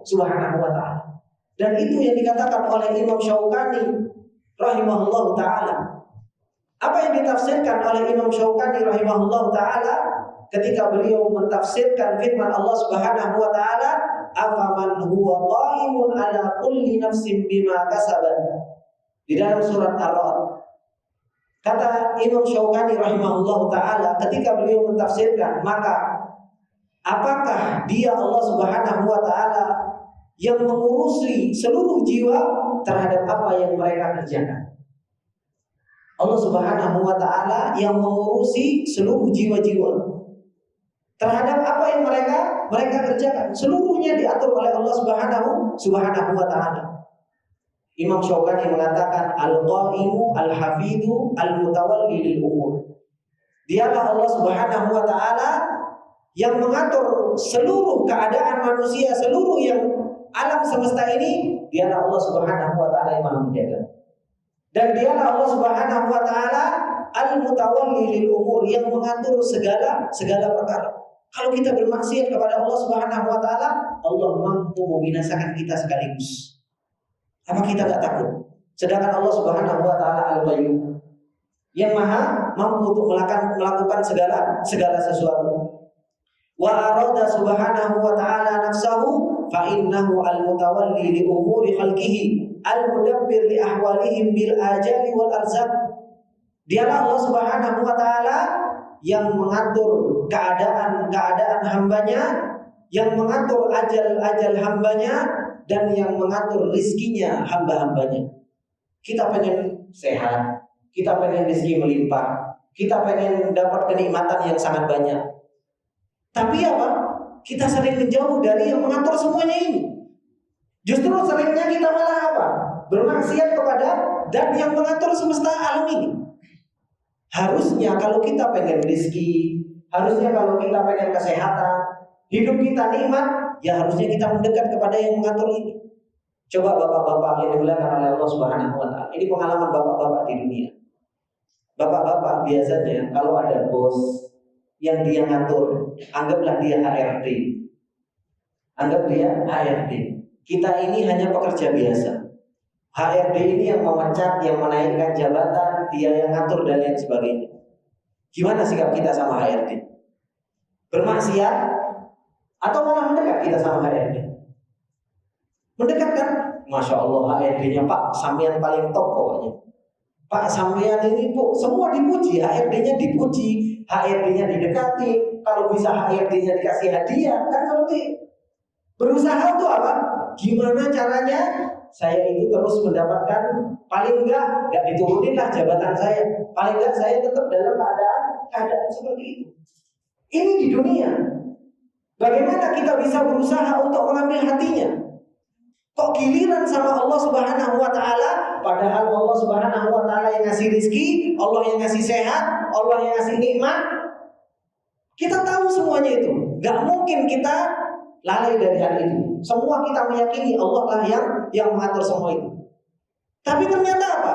Subhanahu wa taala. Dan itu yang dikatakan oleh Imam Syaukani rahimahullahu taala. Apa yang ditafsirkan oleh Imam Syaukani rahimahullahu taala ketika beliau mentafsirkan firman Allah Subhanahu wa taala, afaman huwa qaimun ala kulli nafsin bima kasabat, di dalam surat Ar-Ra'd. Kata Imam Syaukani rahimahullahu taala ketika beliau mentafsirkan, maka apakah dia Allah Subhanahu wa taala yang mengurusi seluruh jiwa terhadap apa yang mereka kerjakan? Allah Subhanahu wa taala yang mengurusi seluruh jiwa-jiwa terhadap apa yang mereka kerjakan, seluruhnya diatur oleh Allah Subhanahu wa taala. Imam Syaukani mengatakan al-qaimu al-hafidu al-mutawalli lil umur. Dialah Allah Subhanahu wa taala yang mengatur seluruh keadaan manusia, seluruh yang alam semesta ini, dialah Allah Subhanahu wa taala yang Maha menjaga. Dan dialah Allah Subhanahu wa taala al-mutawalli lil umur, yang mengatur segala perkara. Kalau kita bermaksiat kepada Allah Subhanahu wa taala, Allah mampu membinasakan kita sekaligus. Apa kita enggak takut? Sedangkan Allah Subhanahu wa taala Al-Qayyum, yang maha mampu untuk melakukan segala sesuatu. Wa arada subhanahu wa ta'ala nafsahu fa innahu al-mutawalli li umuri khalqihi al-mudabbir li ahwalihim bil ajali wal arzaq. Dialah Allah Subhanahu wa taala yang mengatur keadaan hambanya, yang mengatur ajal hambanya, dan yang mengatur rizkinya hamba-hambanya. Kita pengen sehat, kita pengen rezeki melimpah, kita pengen dapat kenikmatan yang sangat banyak. Tapi apa? Kita sering menjauh dari yang mengatur semuanya ini. Justru seringnya kita malah apa? Bermaksiat kepada dan yang mengatur semesta alam ini. Harusnya kalau kita pengen rezeki, harusnya kalau kita pengen kesehatan, hidup kita nikmat, ya harusnya kita mendekat kepada yang mengatur ini. Coba bapak-bapak yang dimuliakan oleh Allah Subhanahu wa taala. Ini pengalaman bapak-bapak di dunia. Bapak-bapak biasanya kalau ada bos yang dia ngatur, anggaplah dia HRD. Anggap dia HRD. Kita ini hanya pekerja biasa. HRD ini yang memecat, yang menaikkan jabatan, dia yang ngatur dan lain sebagainya. Gimana sikap kita sama HRD? Bermaksiat atau malah mendekat kita sama HRD? Mendekat kan? Masya Allah, HRD-nya Pak, sampean paling top pokoknya. Pak sampean ini kok semua dipuji, HRD-nya dipuji, HRD-nya didekati, kalau bisa HRD-nya dikasih hadiah, kan seperti berusaha untuk apa? Gimana caranya saya itu terus mendapatkan, paling enggak diturunin lah jabatan saya, paling enggak saya tetap dalam keadaan seperti itu. Ini di dunia. Bagaimana kita bisa berusaha untuk mengambil hatinya? Kok giliran sama Allah Subhanahu wa taala, padahal Allah Subhanahu wa taala yang ngasih rizki, Allah yang ngasih sehat, Allah yang ngasih nikmat. Kita tahu semuanya itu. Gak mungkin kita lalai dari hal itu. Semua kita meyakini Allah lah yang mengatur semua itu. Tapi ternyata apa?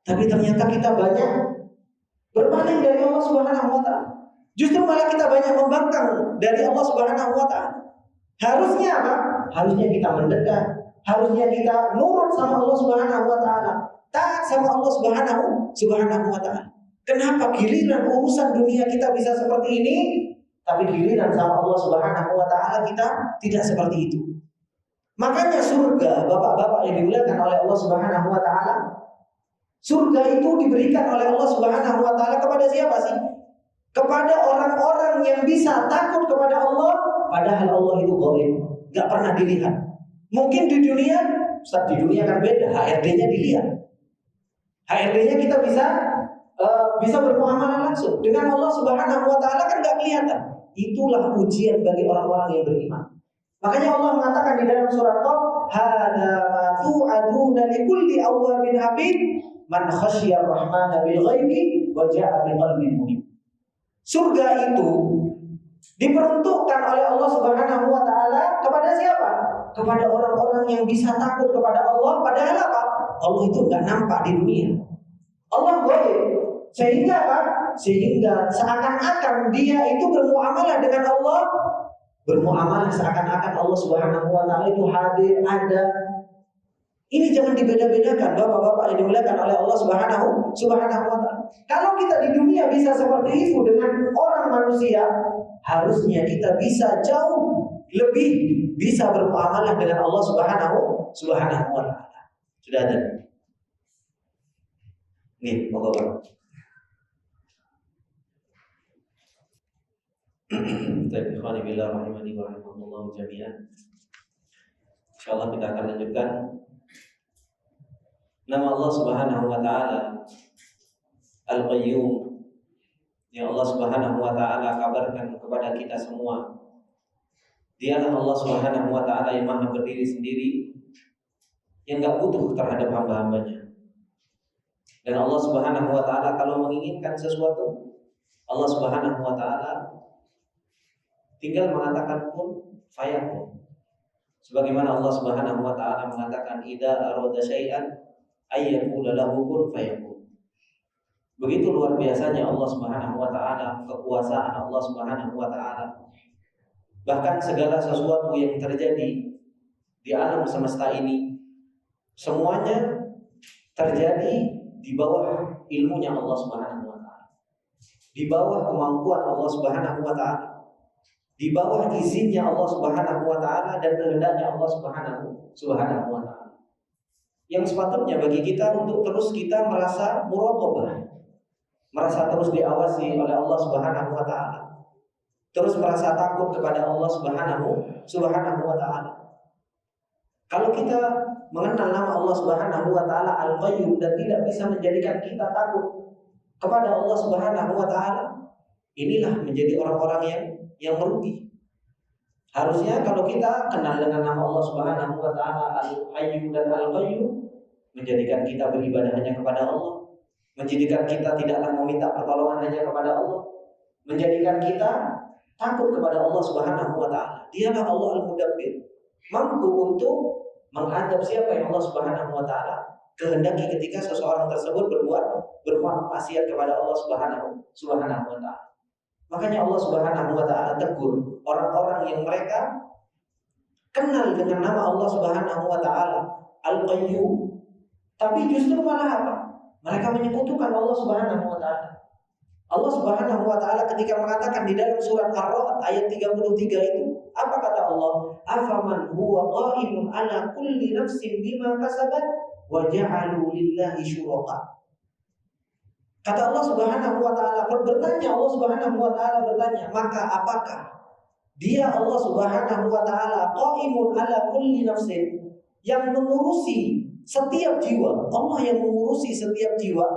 Tapi ternyata kita banyak berpaling dari Allah Subhanahu wa taala. Justru malah kita banyak membangkang dari Allah Subhanahu wa taala. Harusnya apa? Harusnya kita mendekat, harusnya kita nurut sama Allah Subhanahu wa taala, taat sama Allah Subhanahu wa taala. Kenapa giliran urusan dunia kita bisa seperti ini, tapi giliran sama Allah Subhanahu wa taala kita tidak seperti itu? Makanya surga, bapak-bapak yang dimuliakan oleh Allah Subhanahu wa taala, surga itu diberikan oleh Allah Subhanahu wa taala kepada siapa sih? Kepada orang-orang yang bisa takut kepada Allah, padahal Allah itu ghaib, gak pernah dilihat. Mungkin di dunia, Ustaz, di dunia kan beda, HRD-nya dilihat. HRD-nya kita bisa bermuamalah langsung. Dengan Allah Subhanahu wa taala kan gak kelihatan. Itulah ujian bagi orang-orang yang beriman. Makanya Allah mengatakan di dalam surat Qaf, "Hadza ma tu'aduna likulli awwabin habib, man khasyiyar rahmana bil ghaibi wa ja'a biqalbin munib." Surga itu diperuntukkan oleh Allah Subhanahu wa taala kepada siapa? Kepada orang-orang yang bisa takut kepada Allah, padahal apa? Allah itu enggak nampak di dunia. Allah ghaib. Sehingga apa? Sehingga seakan-akan dia itu bermuamalah dengan Allah, bermuamalah seakan-akan Allah Subhanahu wa taala itu hadir, ada. Ini jangan dibeda-bedakan, bapak-bapak yang dimuliakan oleh Allah Subhanahu wa taala. Kalau kita di dunia bisa seperti itu dengan orang manusia, harusnya kita bisa jauh lebih bisa bermuamalah dengan Allah Subhanahu wa taala. Sudah ada. Nih, bapak-bapak. Baik, ikhwani billah rahimani wa rahimakumullah jami'an. Insyaallah kita akan lanjutkan. Nama Allah Subhanahu wa taala Al-Qayyum, yang Allah Subhanahu wa taala kabarkan kepada kita semua. Dialah Allah Subhanahu wa taala yang Maha berdiri sendiri, yang enggak butuh terhadap hamba-hambanya. Dan Allah Subhanahu wa taala kalau menginginkan sesuatu, Allah Subhanahu wa taala tinggal mengatakan kun fayakun. Sebagaimana Allah Subhanahu wa taala mengatakan idza arada syai'an ayyaqula lahu kun fayakun. Begitu luar biasanya Allah Subhanahu wa taala, kekuasaan Allah Subhanahu wa taala. Bahkan segala sesuatu yang terjadi di alam semesta ini, semuanya terjadi di bawah ilmunya Allah Subhanahu wa taala. Di bawah kemampuan Allah Subhanahu wa taala. Di bawah izinnya Allah Subhanahu wa taala dan kehendaknya Allah Subhanahu wa taala. Yang sepatutnya bagi kita untuk terus kita merasa muraqabah, merasa terus diawasi oleh Allah Subhanahu wa taala, terus merasa takut kepada Allah Subhanahu wa taala. Kalau kita mengenal nama Allah Subhanahu wa taala Al-Qayyum dan tidak bisa menjadikan kita takut kepada Allah Subhanahu wa taala, inilah menjadi orang-orang yang merugi. Harusnya kalau kita kenal dengan nama Allah Subhanahu wa taala Al-Hayyu dan Al-Qayyum, menjadikan kita beribadah hanya kepada Allah, menjadikan kita tidaklah meminta pertolongan hanya kepada Allah, menjadikan kita takut kepada Allah Subhanahu wa taala. Dialah Allah Al-Mudabbir, mampu untuk menghadap siapa yang Allah Subhanahu wa taala kehendaki ketika seseorang tersebut berbuat maksiat kepada Allah Subhanahu wa taala. Makanya Allah Subhanahu wa taala tegur orang-orang yang mereka kenal dengan nama Allah Subhanahu wa taala Al-Qayyum, tapi justru malah apa? Mereka menyekutukan Allah Subhanahu wa taala. Allah Subhanahu wa taala ketika mengatakan di dalam surat Ar-Ra'd ayat 33 itu, apa kata Allah? Afaman huwa qa'imun ala kulli nafsin bima kasabat wa ja'alu lillahi syuraka. Kata Allah Subhanahu wa taala, Allah Subhanahu wa taala bertanya, maka apakah Dia Allah Subhanahu wa taala qaimun ala kulli nafsin, yang mengurusi setiap jiwa, Allah yang mengurusi setiap jiwa.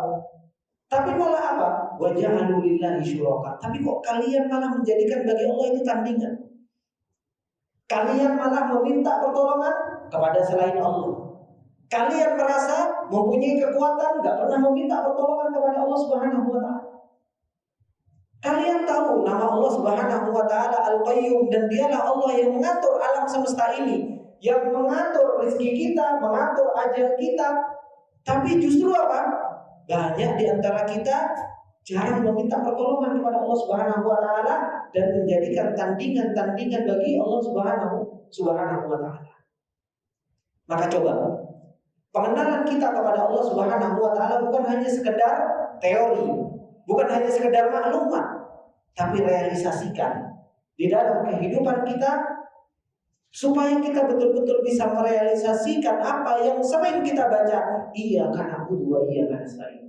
Tapi malah apa? Wa ja'alu lillahi syuraka. Tapi kok kalian malah menjadikan bagi Allah itu tandingan? Kalian malah meminta pertolongan kepada selain Allah. Kalian merasa mempunyai kekuatan, gak pernah meminta pertolongan kepada Allah Subhanahu wa taala. Kalian tahu nama Allah Subhanahu wa taala Al-Qayyum, dan Dialah Allah yang mengatur alam semesta ini, yang mengatur rezeki kita, mengatur ajal kita. Tapi justru apa? Banyak di antara kita jarang meminta pertolongan kepada Allah Subhanahu wa taala dan menjadikan tandingan-tandingan bagi Allah Subhanahu wa taala. Maka coba, pengenalan kita kepada Allah Subhanahu wa taala bukan hanya sekedar teori, bukan hanya sekedar maklumat, tapi realisasikan di dalam kehidupan kita supaya kita betul-betul bisa merealisasikan apa yang sering kita baca, iyyaka na'budu wa iyyaka nasta'in.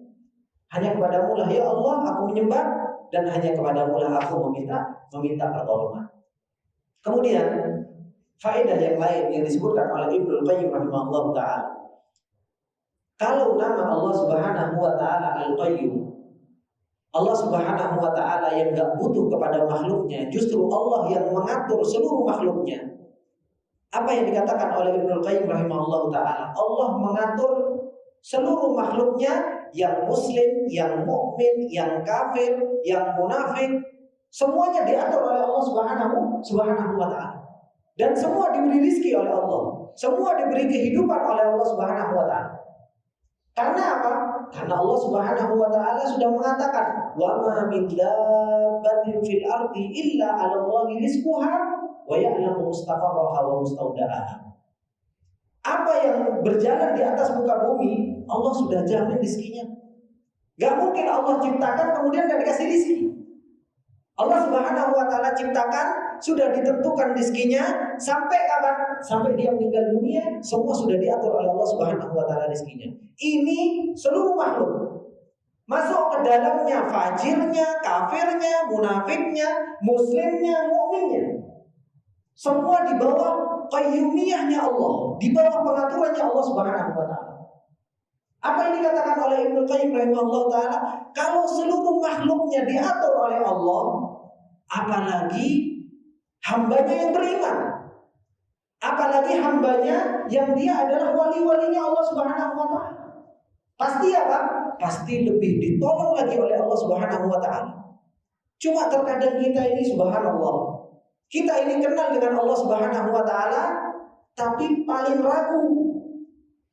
Hanya kepadamu lah ya Allah aku menyembah, dan hanya kepadamu lah aku meminta pertolongan. Kemudian faedah yang lain yang disebutkan oleh Ibnu Qayyim rahimahullah taala, kalau nama Allah Subhanahu wa taala Al-Qayyum, Allah Subhanahu wa taala yang gak butuh kepada makhluknya, justru Allah yang mengatur seluruh makhluknya. Apa yang dikatakan oleh Ibnu Qayyim rahimahullah taala, Allah mengatur seluruh makhluknya, yang muslim, yang mukmin, yang kafir, yang munafik, semuanya diatur oleh Allah Subhanahu wa taala. Dan semua diberi rizki oleh Allah, semua diberi kehidupan oleh Allah Subhanahu wa taala. Karena apa? Karena Allah Subhanahu wa taala sudah mengatakan, "Wa ma min dabbatin fil ardi illa 'ala Allahi rizquha wa ya'lamu mustaqarraha wa mustawda'aha." Apa yang berjalan di atas muka bumi, Allah sudah jamin rizkinya. Gak mungkin Allah ciptakan kemudian gak dikasih rizki. Allah Subhanahu wa taala ciptakan, sudah ditentukan rizkinya, sampai kapan? Sampai dia meninggal dunia, semua sudah diatur oleh Allah Subhanahu wa taala rizkinya. Ini seluruh makhluk, masuk ke dalamnya fajirnya, kafirnya, munafiknya, muslimnya, mukminnya, semua di bawah qayyumiyahnya Allah, di bawah pengaturannya Allah Subhanahu wa taala. Apa yang dikatakan oleh Ibnu Qayyim rahimahullah taala, kalau seluruh makhluknya diatur oleh Allah, apalagi hambanya yang beriman, apalagi hambanya yang dia adalah wali-walinya Allah Subhanahu wa taala. Pasti apa? Pasti lebih ditolong lagi oleh Allah Subhanahu wa taala. Cuma terkadang kita ini subhanallah, kita ini kenal dengan Allah Subhanahu wa taala, tapi paling ragu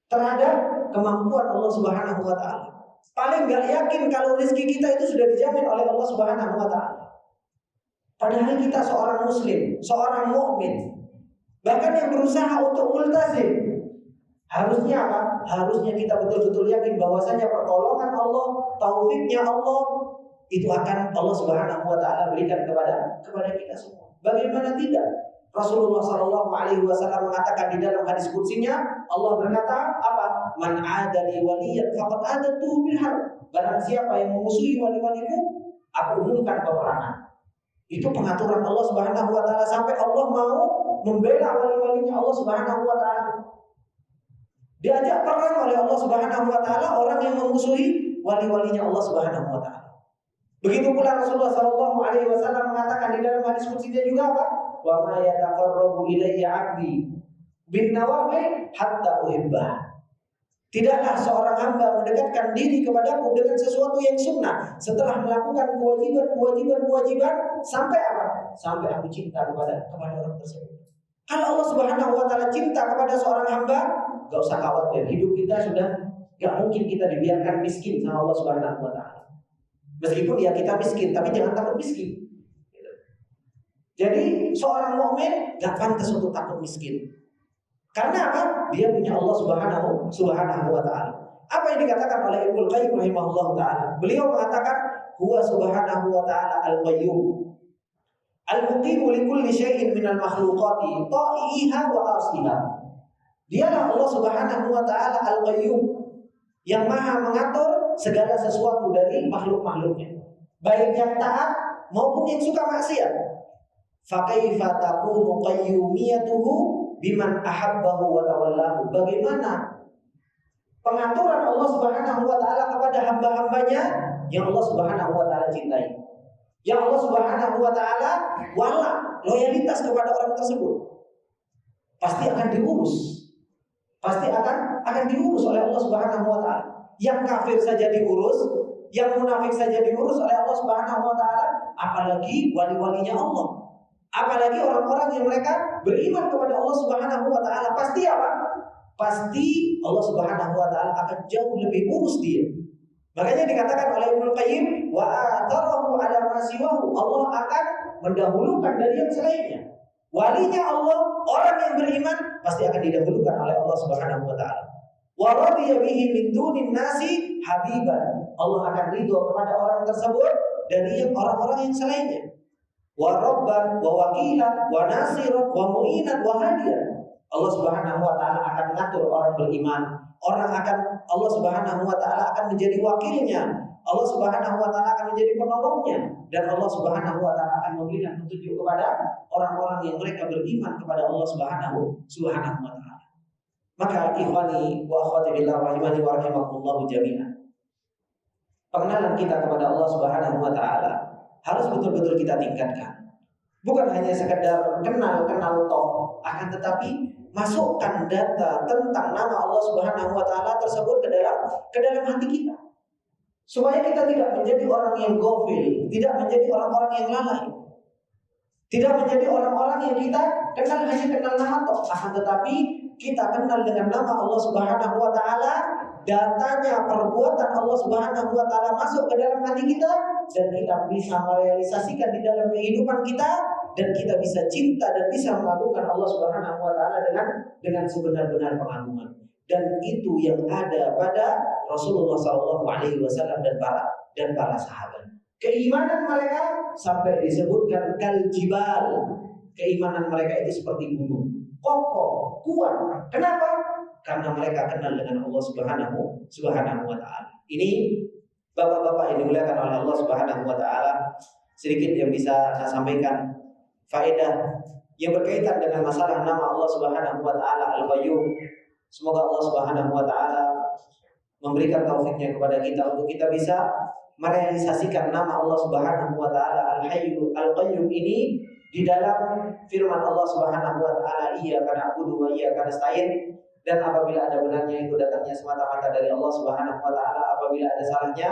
terhadap kemampuan Allah Subhanahu wa taala. Paling gak yakin kalau rezeki kita itu sudah dijamin oleh Allah Subhanahu wa taala. Padahal kita seorang muslim, seorang mukmin, bahkan yang berusaha untuk multazim. Harusnya apa? Harusnya kita betul-betul yakin bahwasanya pertolongan Allah, taufiknya Allah itu akan Allah Subhanahu wa taala berikan kepada kita semua. Bagaimana tidak? Rasulullah sallallahu alaihi wasallam mengatakan di dalam hadis qudsinya, Allah berkata apa? Man 'adali waliyan faqad adatuhu bil harb. Barang siapa yang memusuhi wali-waliku, aku umumkan peperangan. Itu pengaturan Allah Subhanahu wa taala, sampai Allah mau membela wali-walinya Allah Subhanahu wa taala. Diajak perang oleh Allah Subhanahu wa taala orang yang memusuhi wali-walinya Allah Subhanahu wa taala. Begitu pula Rasulullah sallallahu alaihi wasallam mengatakan di dalam hadis qudsinya juga apa? Wa ma yataqarrabu ilayya 'abdi bin nawafil hatta uhibbah. Tidaklah seorang hamba mendekatkan diri kepadaku dengan sesuatu yang sunnah setelah melakukan kewajiban sampai apa? Sampai aku cinta kepada orang tersebut. Kalau Allah Subhanahu wa taala cinta kepada seorang hamba, gak usah khawatir, hidup kita sudah gak mungkin kita dibiarkan miskin sama Allah Subhanahu wa taala. Meskipun ya kita miskin, tapi jangan takut miskin. Jadi seorang mukmin gak pantas untuk takut miskin. Karena apa? Dia punya Allah Subhanahu wa taala. Apa yang dikatakan oleh Ibnu Qayyim rahimahullah taala? Beliau mengatakan, huwa subhanahu wa taala al-qayyum al-muqimu li kulli syai'in minal makhluqati ta'iha wa asiha. Dialah Allah Subhanahu wa taala al-qayyum, yang maha mengatur segala sesuatu dari makhluk-makhluknya, baik yang taat maupun yang suka maksiat. Fa kaifa takunu qayyumiyatuhu biman ahabbahu wa tawallahu. Bagaimana pengaturan Allah Subhanahu wa taala kepada hamba-hambanya yang Allah Subhanahu wa taala cintai, yang Allah Subhanahu wa taala wala, loyalitas kepada orang tersebut, pasti akan diurus. Pasti akan diurus oleh Allah Subhanahu wa taala. Yang kafir saja diurus, yang munafik saja diurus oleh Allah Subhanahu wa taala, apalagi wali-walinya Allah. Apalagi orang-orang yang mereka beriman kepada Allah Subhanahu wa taala, pasti apa? Pasti Allah Subhanahu wa taala akan jauh lebih urus dia. Makanya dikatakan oleh Ibnu Qayyim, wa atharahu ala ma siwahu. Allah akan mendahulukan dari yang selainnya. Walinya Allah, orang yang beriman pasti akan didahulukan oleh Allah Subhanahu wa taala. Wa radiya bihi min dunin nasi habiban. Allah akan ridho kepada orang tersebut dari yang orang-orang yang selainnya. Wa rabban wa wakilan wa nasiran wa mu'inan wa hadiyan. Allah Subhanahu wa taala akan mengatur orang beriman. Allah Subhanahu wa taala akan menjadi wakilnya. Allah Subhanahu wa taala akan menjadi penolongnya, dan Allah Subhanahu wa taala akan memberikan petunjuk kepada orang-orang yang mereka beriman kepada Allah Subhanahu wa taala. Maka ikhwani wa akhwati billah rahimani wa rahimakumullah jami'an. Pengenalan kita kepada Allah Subhanahu wa taala harus betul-betul kita tingkatkan. Bukan hanya sekedar kenal toh, akan tetapi masukkan data tentang nama Allah Subhanahu wa taala tersebut ke dalam hati kita. Supaya kita tidak menjadi orang yang ghafil, tidak menjadi orang-orang yang lalai. Tidak menjadi orang-orang yang kita hanya kenal nama toh, akan tetapi kita kenal dengan nama Allah Subhanahu wa taala, datanya perbuatan Allah Subhanahu wa taala masuk ke dalam hati kita, dan kita bisa merealisasikan di dalam kehidupan kita, dan kita bisa cinta dan bisa mengagungkan Allah Subhanahu wa taala dengan sebenar-benar pengagungan. Dan itu yang ada pada Rasulullah SAW dan para sahabat. Keimanan mereka sampai disebutkan kal jibal. Keimanan mereka itu seperti gunung, kokoh, kuat. Kenapa? Karena mereka kenal dengan Allah Subhanahu wa taala. Ini bapak-bapak yang dimuliakan oleh Allah Subhanahu wa taala, sedikit yang bisa saya sampaikan faedah yang berkaitan dengan masalah nama Allah Subhanahu wa taala Al-Qayyum. Semoga Allah Subhanahu wa taala memberikan taufiknya kepada kita untuk kita bisa merealisasikan nama Allah Subhanahu wa taala Al-Hayyu Al-Qayyum ini di dalam firman Allah Subhanahu wa taala, iyyaka na'budu wa iyyaka nasta'in. Dan apabila ada benarnya itu datangnya semata-mata dari Allah Subhanahu wa taala, apabila ada salahnya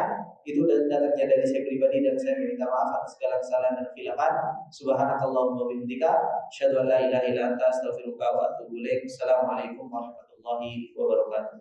itu datangnya dari saya pribadi, dan saya meminta maaf atas segala kesalahan dan khilafan. Subhanakallahumma wa bihamdika, asyhadu an la ilaha illa anta, astaghfiruka wa atubu ilaik. Assalamualaikum warahmatullahi wabarakatuh.